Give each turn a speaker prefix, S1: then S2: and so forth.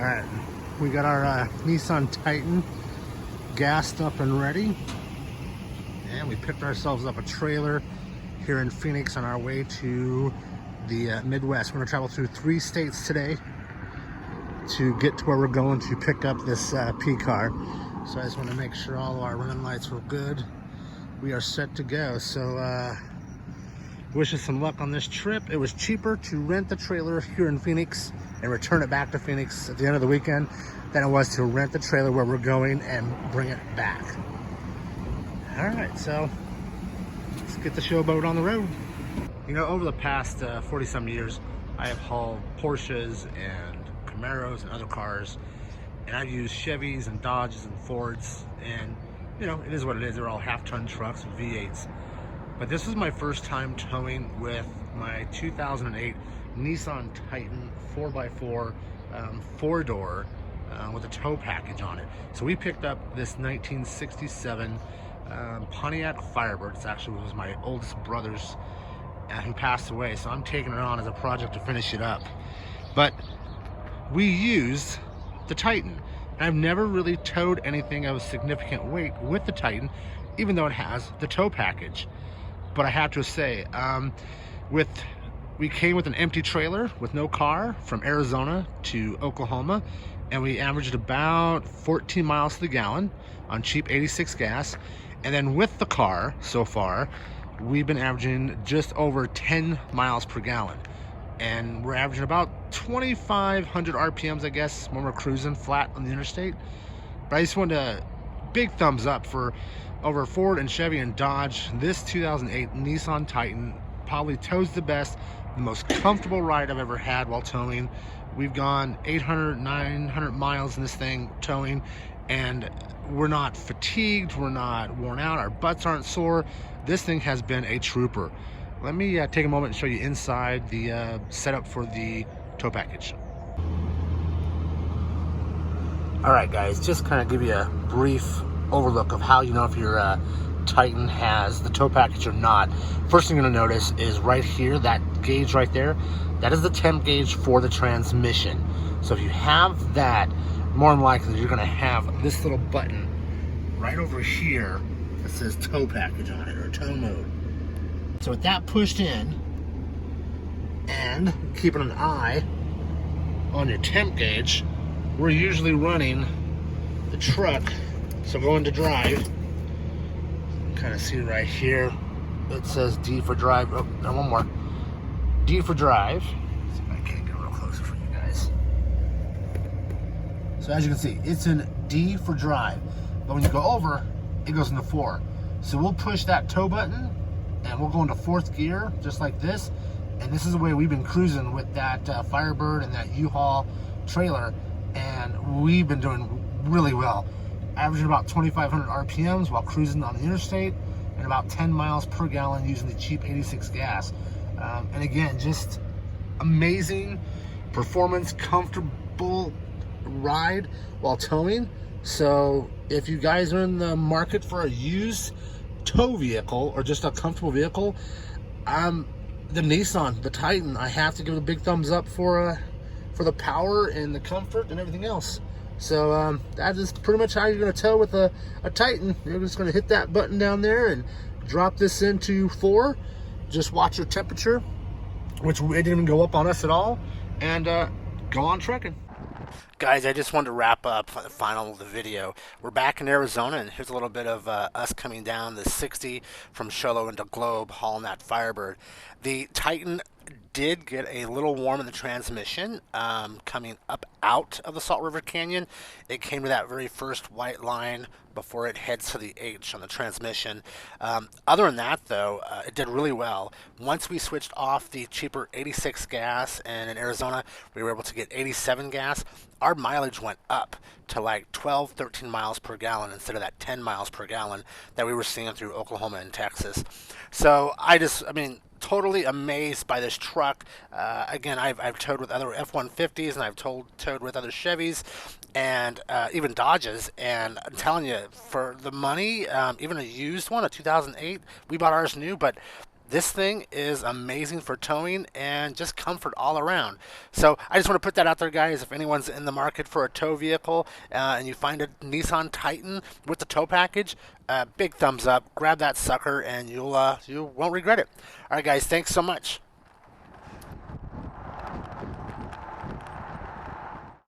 S1: Alright, we got our Nissan Titan gassed up and ready. And we picked ourselves up a trailer here in Phoenix on our way to the Midwest. We're going to travel through 3 states today to get to where we're going to pick up this P car. So I just want to make sure all of our running lights were good. We are set to go. So wish us some luck on this trip. It was cheaper to rent the trailer here in Phoenix and return it back to Phoenix at the end of the weekend than it was to rent the trailer where we're going and bring it back. All right, so let's get the showboat on the road. You know, over the past 40-some years, I have hauled Porsches and Camaros and other cars, and I've used Chevys and Dodges and Fords, and you know, it is what it is. They're all half-ton trucks with V8s. But this was my first time towing with my 2008 Nissan Titan 4x4 Four Door with a tow package on it. So we picked up this 1967 Pontiac Firebird. It actually was my oldest brother's who passed away, so I'm taking it on as a project to finish it up. But we used the Titan, and I've never really towed anything of significant weight with the Titan, even though it has the tow package. But I have to say, we came with an empty trailer with no car from Arizona to Oklahoma, and we averaged about 14 miles to the gallon on cheap 86 gas. And then with the car so far, we've been averaging just over 10 miles per gallon. And we're averaging about 2,500 RPMs, I guess, when we're cruising flat on the interstate. But I just wanted a big thumbs up for over Ford and Chevy and Dodge. This 2008 Nissan Titan probably tows the best, the most comfortable ride I've ever had while towing. We've gone 800, 900 miles in this thing towing, and we're not fatigued, we're not worn out, our butts aren't sore. This thing has been a trooper. Let me take a moment and show you inside the setup for the tow package. All right, guys, just kind of give you a brief overlook of how you know if your Titan has the tow package or not. First thing you're going to notice is right here, that gauge right there, that is the temp gauge for the transmission. So if you have that, more than likely you're going to have this little button right over here that says tow package on it, or tow mode. So with that pushed in and keeping an eye on your temp gauge, we're usually running the truck. So going to drive, kind of see right here, it says D for drive. Oh, no, one more. D for drive. Let's see if I can't get a little closer for you guys. So as you can see, it's in D for drive. But when you go over, it goes into 4. So we'll push that tow button and we'll go into 4th gear, just like this. And this is the way we've been cruising with that Firebird and that U-Haul trailer. And we've been doing really well. Averaging about 2,500 RPMs while cruising on the interstate, and about 10 miles per gallon using the cheap 86 gas. And again, just amazing performance, comfortable ride while towing. So if you guys are in the market for a used tow vehicle or just a comfortable vehicle, the Nissan, the Titan, I have to give it a big thumbs up for the power and the comfort and everything else. So that is pretty much how you're going to tow with a Titan. You're just going to hit that button down there and drop this into 4. Just watch your temperature, which it didn't even go up on us at all, and go on trekking. Guys, I just wanted to wrap up the final of the video. We're back in Arizona, and here's a little bit of us coming down the 60 from Sholo into Globe, hauling that Firebird. The Titan did get a little warm in the transmission coming up out of the Salt River Canyon. It came to that very first white line before it heads to the H on the transmission. Other than that, though, it did really well. Once we switched off the cheaper 86 gas, and in Arizona we were able to get 87 gas, our mileage went up to like 12, 13 miles per gallon instead of that 10 miles per gallon that we were seeing through Oklahoma and Texas. So I mean, totally amazed by this truck. Again, I've towed with other F150s, and I've towed with other Chevys and even Dodges, and I'm telling you, for the money, even a used one, a 2008, we bought ours new, but This thing is amazing for towing and just comfort all around. So I just want to put that out there, guys. If anyone's in the market for a tow vehicle and you find a Nissan Titan with the tow package, big thumbs up. Grab that sucker and you won't regret it. All right, guys. Thanks so much.